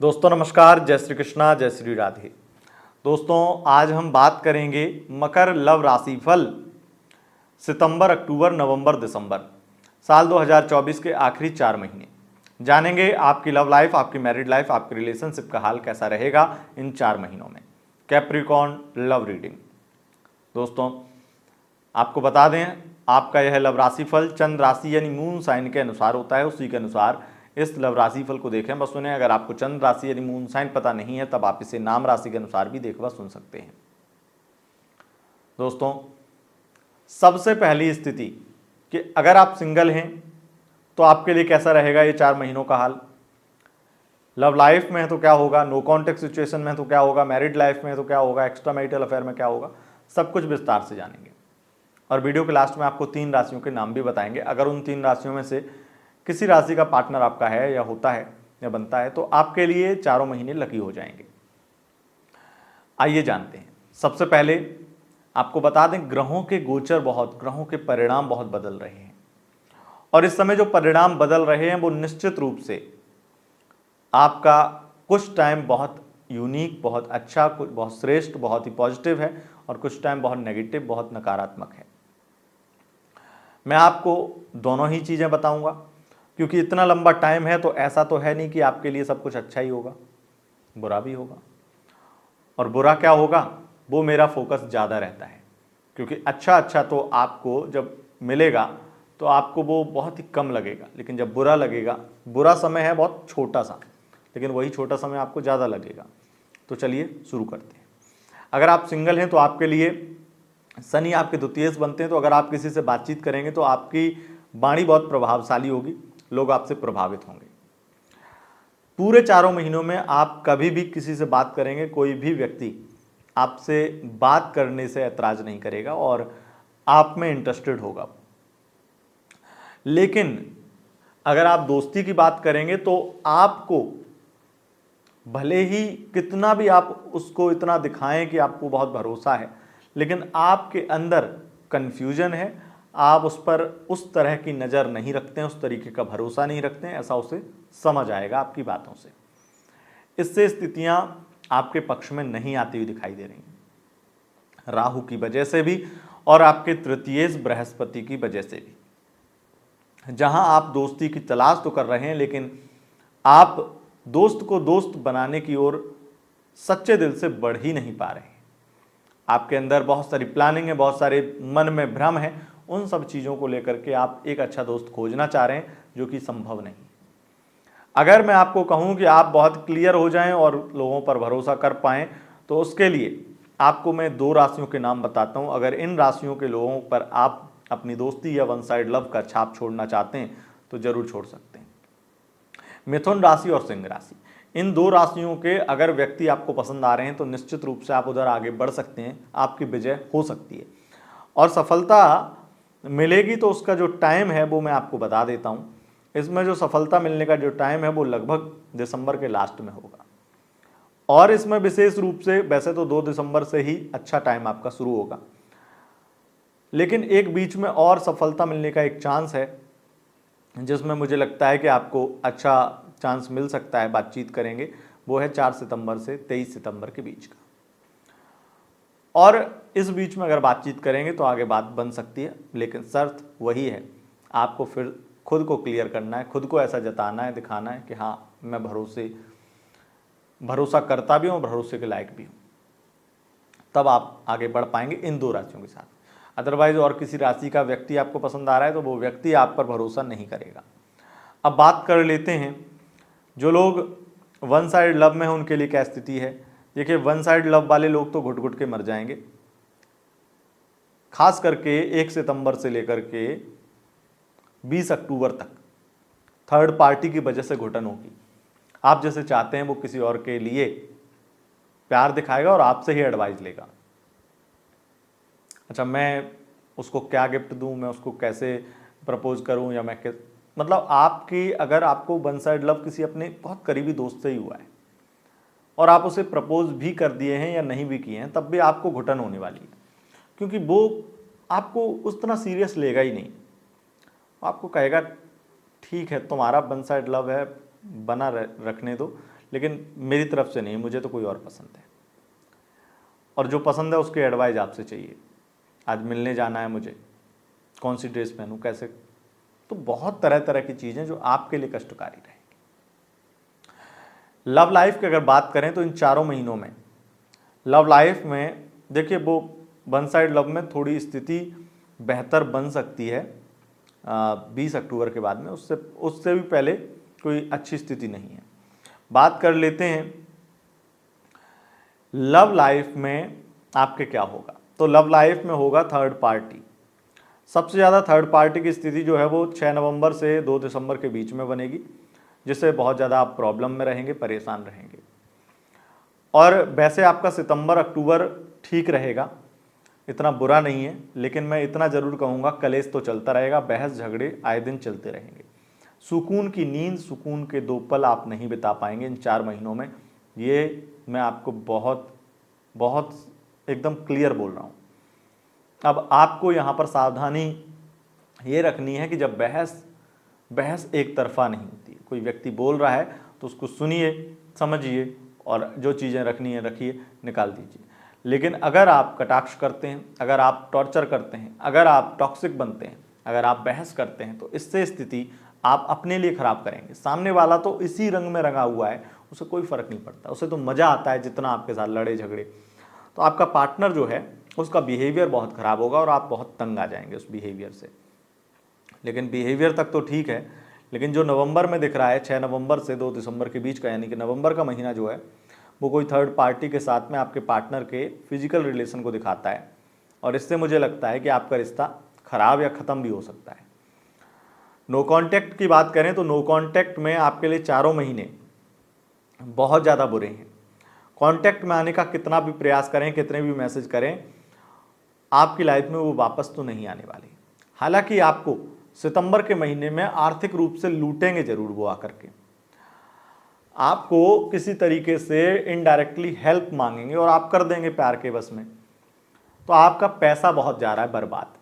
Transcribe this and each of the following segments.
दोस्तों नमस्कार, जय श्री कृष्णा, जय श्री राधे। दोस्तों आज हम बात करेंगे मकर लव राशिफल सितंबर, अक्टूबर, नवंबर, दिसंबर साल 2024 के आखिरी 4 महीने। जानेंगे आपकी लव लाइफ, आपकी मैरिड लाइफ, आपकी रिलेशनशिप का हाल कैसा रहेगा इन 4 महीनों में। Capricorn love reading. दोस्तों आपको बता दें, आपका यह लव राशिफल चंद्र राशि यानी मून साइन के अनुसार होता है। उसी के अनुसार इस लव राशिफल को देखें व सुने। अगर आपको चंद्र राशि यानी मून साइन पता नहीं है तब आप इसे नाम राशि के अनुसार भी देख व सुन सकते हैं। दोस्तों सबसे पहली स्थिति कि अगर आप सिंगल हैं तो आपके लिए कैसा रहेगा ये 4 महीनों का हाल। लव लाइफ में है तो क्या होगा, नो कॉन्टेक्ट सिचुएशन में है तो क्या होगा, मैरिड लाइफ में है तो क्या होगा, एक्स्ट्रा मैरिटल अफेयर में क्या होगा, सब कुछ विस्तार से जानेंगे। और वीडियो के लास्ट में आपको 3 राशियों के नाम भी बताएंगे। अगर उन 3 राशियों में से किसी राशि का पार्टनर आपका है या होता है या बनता है तो आपके लिए 4 महीने लकी हो जाएंगे। आइए जानते हैं। सबसे पहले आपको बता दें, ग्रहों के गोचर ग्रहों के परिणाम बहुत बदल रहे हैं और इस समय जो परिणाम बदल रहे हैं वो निश्चित रूप से आपका कुछ टाइम बहुत यूनिक, बहुत अच्छा, कुछ बहुत श्रेष्ठ, बहुत ही पॉजिटिव है और कुछ टाइम बहुत नेगेटिव, बहुत नकारात्मक है। मैं आपको दोनों ही चीज़ें बताऊंगा क्योंकि इतना लंबा टाइम है तो ऐसा तो है नहीं कि आपके लिए सब कुछ अच्छा ही होगा, बुरा भी होगा। और बुरा क्या होगा वो मेरा फोकस ज़्यादा रहता है क्योंकि अच्छा तो आपको जब मिलेगा तो आपको वो बहुत ही कम लगेगा, लेकिन जब बुरा लगेगा, बुरा समय है बहुत छोटा सा, लेकिन वही छोटा समय आपको ज़्यादा लगेगा। तो चलिए शुरू करते हैं। अगर आप सिंगल हैं तो आपके लिए शनि आपके द्वितीयेश बनते हैं, तो अगर आप किसी से बातचीत करेंगे तो आपकी वाणी बहुत प्रभावशाली होगी, लोग आपसे प्रभावित होंगे। पूरे 4 महीनों में आप कभी भी किसी से बात करेंगे, कोई भी व्यक्ति आपसे बात करने से ऐतराज नहीं करेगा और आप में इंटरेस्टेड होगा। लेकिन अगर आप दोस्ती की बात करेंगे तो आपको भले ही कितना भी आप उसको इतना दिखाएं कि आपको बहुत भरोसा है, लेकिन आपके अंदर कन्फ्यूजन है, आप उस पर उस तरह की नज़र नहीं रखते हैं, उस तरीके का भरोसा नहीं रखते हैं, ऐसा उसे समझ आएगा आपकी बातों से। इससे स्थितियां आपके पक्ष में नहीं आती हुई दिखाई दे रही हैं, राहु की वजह से भी और आपके तृतीयेश बृहस्पति की वजह से भी। जहां आप दोस्ती की तलाश तो कर रहे हैं लेकिन आप दोस्त को दोस्त बनाने की ओर सच्चे दिल से बढ़ ही नहीं पा रहे हैं। आपके अंदर बहुत सारी प्लानिंग है, बहुत सारे मन में भ्रम है, उन सब चीज़ों को लेकर के आप एक अच्छा दोस्त खोजना चाह रहे हैं जो कि संभव नहीं। अगर मैं आपको कहूं कि आप बहुत क्लियर हो जाएं और लोगों पर भरोसा कर पाएं तो उसके लिए आपको मैं 2 राशियों के नाम बताता हूं। अगर इन राशियों के लोगों पर आप अपनी दोस्ती या वन साइड लव का छाप छोड़ना चाहते हैं तो जरूर छोड़ सकते हैं। मिथुन राशि और सिंह राशि, इन 2 राशियों के अगर व्यक्ति आपको पसंद आ रहे हैं तो निश्चित रूप से आप उधर आगे बढ़ सकते हैं, आपकी विजय हो सकती है और सफलता मिलेगी। तो उसका जो टाइम है वो मैं आपको बता देता हूँ। इसमें जो सफलता मिलने का जो टाइम है वो लगभग दिसंबर के लास्ट में होगा और इसमें विशेष रूप से वैसे तो 2 दिसंबर से ही अच्छा टाइम आपका शुरू होगा, लेकिन एक बीच में और सफलता मिलने का एक चांस है जिसमें मुझे लगता है कि आपको अच्छा चांस मिल सकता है, बातचीत करेंगे, वो है 4 सितंबर से 23 सितंबर के बीच का। और इस बीच में अगर बातचीत करेंगे तो आगे बात बन सकती है, लेकिन शर्त वही है, आपको फिर खुद को क्लियर करना है, खुद को ऐसा जताना है, दिखाना है कि हाँ मैं भरोसा करता भी हूँ, भरोसे के लायक भी हूँ, तब आप आगे बढ़ पाएंगे इन 2 राशियों के साथ। अदरवाइज और किसी राशि का व्यक्ति आपको पसंद आ रहा है तो वो व्यक्ति आप पर भरोसा नहीं करेगा। अब बात कर लेते हैं जो लोग वन साइड लव में हैं उनके लिए क्या स्थिति है। देखिए, वन साइड लव वाले लोग तो घुट घुट के मर जाएंगे, खास करके 1 सितंबर से लेकर के 20 अक्टूबर तक थर्ड पार्टी की वजह से घुटन होगी। आप जैसे चाहते हैं वो किसी और के लिए प्यार दिखाएगा और आपसे ही एडवाइस लेगा। अच्छा, मैं उसको क्या गिफ्ट दूं, मैं उसको कैसे प्रपोज करूं, या मैं मतलब आपकी, अगर आपको वन साइड लव किसी अपने बहुत करीबी दोस्त से ही हुआ है और आप उसे प्रपोज भी कर दिए हैं या नहीं भी किए हैं, तब भी आपको घुटन होने वाली है क्योंकि वो आपको उस तरह सीरियस लेगा ही नहीं। आपको कहेगा ठीक है तुम्हारा वन साइड लव है, बना रखने दो, लेकिन मेरी तरफ से नहीं, मुझे तो कोई और पसंद है, और जो पसंद है उसकी एडवाइस आपसे चाहिए। आज मिलने जाना है मुझे, कौन सी ड्रेस पहनूं, कैसे, तो बहुत तरह तरह की चीज़ें जो आपके लिए कष्टकारी रहेंगी। लव लाइफ की अगर बात करें तो इन 4 महीनों में लव लाइफ में देखिए, वो वन साइड लव में थोड़ी स्थिति बेहतर बन सकती है 20 अक्टूबर के बाद में, उससे उससे भी पहले कोई अच्छी स्थिति नहीं है। बात कर लेते हैं लव लाइफ में आपके क्या होगा। तो लव लाइफ में होगा थर्ड पार्टी। सबसे ज़्यादा थर्ड पार्टी की स्थिति जो है वो 6 नवंबर से 2 दिसंबर के बीच में बनेगी, जिससे बहुत ज़्यादा आप प्रॉब्लम में रहेंगे, परेशान रहेंगे। और वैसे आपका सितंबर अक्टूबर ठीक रहेगा, इतना बुरा नहीं है, लेकिन मैं इतना ज़रूर कहूँगा कलेश तो चलता रहेगा, बहस झगड़े आए दिन चलते रहेंगे। सुकून की नींद, सुकून के 2 पल आप नहीं बिता पाएंगे इन 4 महीनों में, ये मैं आपको बहुत बहुत एकदम क्लियर बोल रहा हूँ। अब आपको यहाँ पर सावधानी ये रखनी है कि जब बहस एक तरफा नहीं होती, कोई व्यक्ति बोल रहा है तो उसको सुनिए, समझिए, और जो चीज़ें रखनी है रखिए, निकाल दीजिए। लेकिन अगर आप कटाक्ष करते हैं, अगर आप टॉर्चर करते हैं, अगर आप टॉक्सिक बनते हैं, अगर आप बहस करते हैं, तो इससे स्थिति आप अपने लिए खराब करेंगे। सामने वाला तो इसी रंग में रंगा हुआ है, उसे कोई फर्क नहीं पड़ता, उसे तो मज़ा आता है जितना आपके साथ लड़े झगड़े। तो आपका पार्टनर जो है उसका बिहेवियर बहुत ख़राब होगा और आप बहुत तंग आ जाएंगे उस बिहेवियर से। लेकिन बिहेवियर तक तो ठीक है, लेकिन जो नवंबर में दिख रहा है 6 नवंबर से 2 दिसंबर के बीच का, यानी कि नवंबर का महीना जो है वो कोई थर्ड पार्टी के साथ में आपके पार्टनर के फिजिकल रिलेशन को दिखाता है, और इससे मुझे लगता है कि आपका रिश्ता खराब या ख़त्म भी हो सकता है। नो कॉन्टैक्ट की बात करें तो नो कॉन्टैक्ट में आपके लिए 4 महीने बहुत ज़्यादा बुरे हैं। कॉन्टैक्ट में आने का कितना भी प्रयास करें, कितने भी मैसेज करें, आपकी लाइफ में वो वापस तो नहीं आने वाली। हालांकि आपको सितंबर के महीने में आर्थिक रूप से लूटेंगे जरूर वो आकर के, आपको किसी तरीके से इनडायरेक्टली हेल्प मांगेंगे और आप कर देंगे प्यार के बस में। तो आपका पैसा बहुत जा रहा है बर्बाद,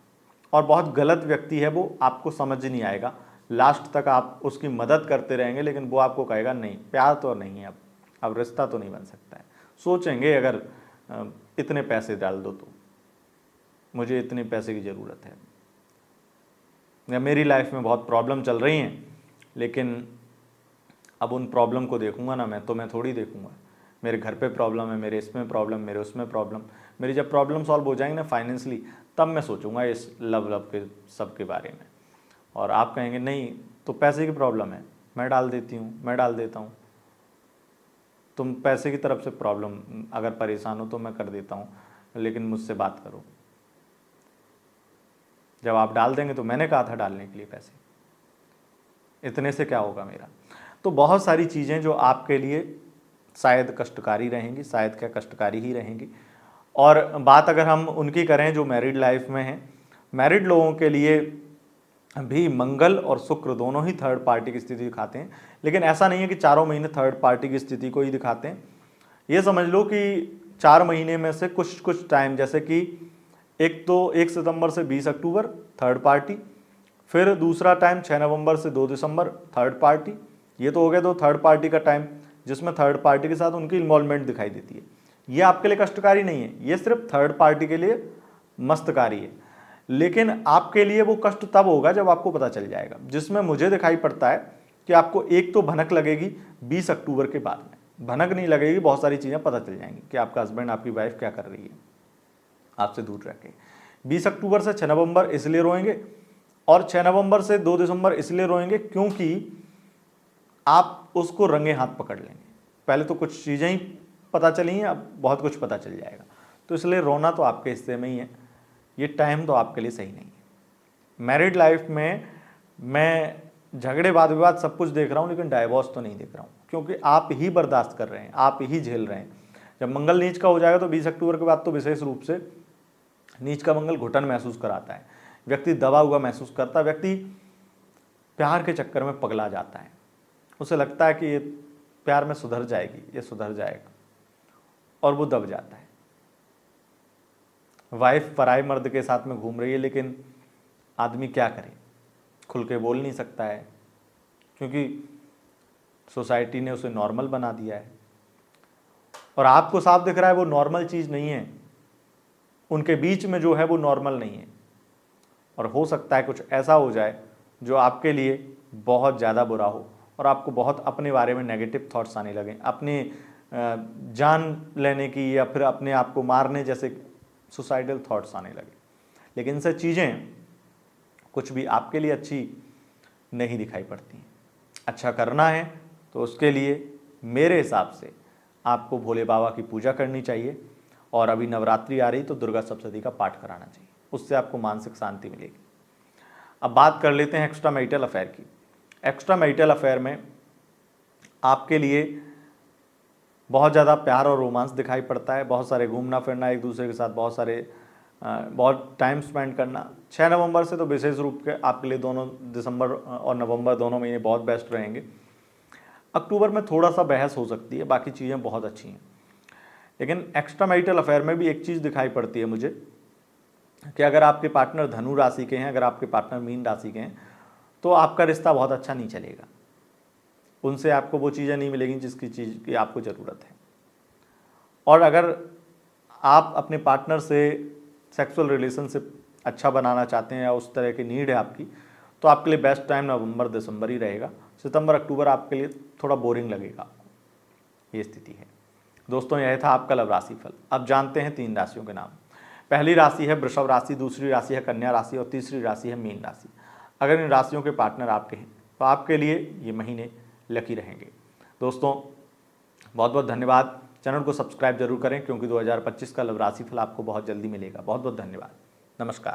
और बहुत गलत व्यक्ति है वो, आपको समझ नहीं आएगा। लास्ट तक आप उसकी मदद करते रहेंगे, लेकिन वो आपको कहेगा नहीं, प्यार तो नहीं है, अब रिश्ता तो नहीं बन सकता है। सोचेंगे अगर इतने पैसे डाल दो तो, मुझे इतने पैसे की ज़रूरत है, या मेरी लाइफ में बहुत प्रॉब्लम चल रही हैं, लेकिन अब उन प्रॉब्लम को देखूंगा ना मैं, तो मैं थोड़ी देखूंगा मेरे घर पे प्रॉब्लम है, मेरे इसमें प्रॉब्लम, मेरे उसमें प्रॉब्लम। मेरी जब प्रॉब्लम सॉल्व हो जाएंगी ना फाइनेंशियली, तब मैं सोचूंगा इस लव के सब के बारे में। और आप कहेंगे नहीं तो पैसे की प्रॉब्लम है, मैं डाल देती हूँ, मैं डाल देता हूँ। तुम पैसे की तरफ से प्रॉब्लम अगर परेशान हो तो मैं कर देता हूँ, लेकिन मुझसे बात करो। जब आप डाल देंगे तो मैंने कहा था डालने के लिए पैसे, इतने से क्या होगा मेरा। तो बहुत सारी चीज़ें जो आपके लिए शायद कष्टकारी रहेंगी, शायद क्या कष्टकारी ही रहेंगी। और बात अगर हम उनकी करें जो मैरिड लाइफ में हैं, मैरिड लोगों के लिए भी मंगल और शुक्र दोनों ही थर्ड पार्टी की स्थिति दिखाते हैं। लेकिन ऐसा नहीं है कि 4 महीने थर्ड पार्टी की स्थिति को ही दिखाते हैं। ये समझ लो कि 4 महीने में से कुछ टाइम, जैसे कि एक तो 1 सितंबर से 20 अक्टूबर थर्ड पार्टी, फिर दूसरा टाइम 6 नवंबर से 2 दिसंबर थर्ड पार्टी। ये तो हो गया 2 थर्ड पार्टी का टाइम, जिसमें थर्ड पार्टी के साथ उनकी इन्वॉल्वमेंट दिखाई देती है। ये आपके लिए कष्टकारी नहीं है, ये सिर्फ थर्ड पार्टी के लिए मस्तकारी है। लेकिन आपके लिए वो कष्ट तब होगा जब आपको पता चल जाएगा, जिसमें मुझे दिखाई पड़ता है कि आपको एक तो भनक लगेगी 20 अक्टूबर के बाद में। भनक नहीं लगेगी, बहुत सारी चीज़ें पता चल जाएंगी कि आपका हस्बैंड, आपकी वाइफ क्या कर रही है आपसे दूर रह के। 20 अक्टूबर से 6 नवंबर इसलिए रोएंगे, और 6 नवंबर से 2 दिसंबर इसलिए रोएंगे क्योंकि आप उसको रंगे हाथ पकड़ लेंगे। पहले तो कुछ चीज़ें ही पता चली हैं, अब बहुत कुछ पता चल जाएगा, तो इसलिए रोना तो आपके हिस्से में ही है। ये टाइम तो आपके लिए सही नहीं है। मैरिड लाइफ में मैं झगड़े वाद विवाद सब कुछ देख रहा हूँ, लेकिन डाइवोर्स तो नहीं देख रहा हूँ, क्योंकि आप ही बर्दाश्त कर रहे हैं, आप ही झेल रहे हैं। जब मंगल नीच का हो जाएगा तो 20 अक्टूबर के बाद तो विशेष रूप से नीच का मंगल घुटन महसूस कराता है, व्यक्ति दबा हुआ महसूस करता है, व्यक्ति प्यार के चक्कर में पगला जाता है। उसे लगता है कि ये प्यार में सुधर जाएगी, ये सुधर जाएगा, और वो दब जाता है। वाइफ पराए मर्द के साथ में घूम रही है, लेकिन आदमी क्या करे, खुल के बोल नहीं सकता है, क्योंकि सोसाइटी ने उसे नॉर्मल बना दिया है। और आपको साफ दिख रहा है वो नॉर्मल चीज़ नहीं है, उनके बीच में जो है वो नॉर्मल नहीं है। और हो सकता है कुछ ऐसा हो जाए जो आपके लिए बहुत ज़्यादा बुरा हो और आपको बहुत अपने बारे में नेगेटिव थॉट्स आने लगें, अपने जान लेने की या फिर अपने आप को मारने जैसे सुसाइडल थॉट्स आने लगे। लेकिन इनसे चीज़ें कुछ भी आपके लिए अच्छी नहीं दिखाई पड़ती हैं। अच्छा करना है तो उसके लिए मेरे हिसाब से आपको भोले बाबा की पूजा करनी चाहिए, और अभी नवरात्रि आ रही तो दुर्गा सप्तशती का पाठ कराना चाहिए, उससे आपको मानसिक शांति मिलेगी। अब बात कर लेते हैं एक्स्ट्रा मैरिटल अफेयर की। एक्स्ट्रा मैरिटल अफेयर में आपके लिए बहुत ज़्यादा प्यार और रोमांस दिखाई पड़ता है, बहुत सारे घूमना फिरना, एक दूसरे के साथ बहुत टाइम स्पेंड करना। 6 नवंबर से तो विशेष रूप के आपके लिए दोनों दिसंबर और नवंबर दोनों महीने बहुत बेस्ट रहेंगे। अक्टूबर में थोड़ा सा बहस हो सकती है, बाकी चीज़ें बहुत अच्छी हैं। लेकिन एक्स्ट्रा मैरिटल अफेयर में भी एक चीज़ दिखाई पड़ती है मुझे कि अगर आपके पार्टनर धनु राशि के हैं, अगर आपके पार्टनर मीन राशि के हैं, तो आपका रिश्ता बहुत अच्छा नहीं चलेगा, उनसे आपको वो चीज़ें नहीं मिलेंगी जिसकी चीज़ की आपको ज़रूरत है। और अगर आप अपने पार्टनर से सेक्सुअल रिलेशनशिप अच्छा बनाना चाहते हैं या उस तरह की नीड है आपकी, तो आपके लिए बेस्ट टाइम नवंबर दिसंबर ही रहेगा। सितंबर अक्टूबर आपके लिए थोड़ा बोरिंग लगेगा आपको, ये स्थिति है। दोस्तों, यह था आपका लव राशि फल। अब जानते हैं 3 राशियों के नाम। पहली राशि है वृषभ राशि, दूसरी राशि है कन्या राशि और तीसरी राशि है मीन राशि। अगर इन राशियों के पार्टनर आपके हैं तो आपके लिए ये महीने लकी रहेंगे। दोस्तों, बहुत बहुत धन्यवाद। चैनल को सब्सक्राइब जरूर करें क्योंकि 2025 का लव राशि फल आपको बहुत जल्दी मिलेगा। बहुत बहुत धन्यवाद। नमस्कार।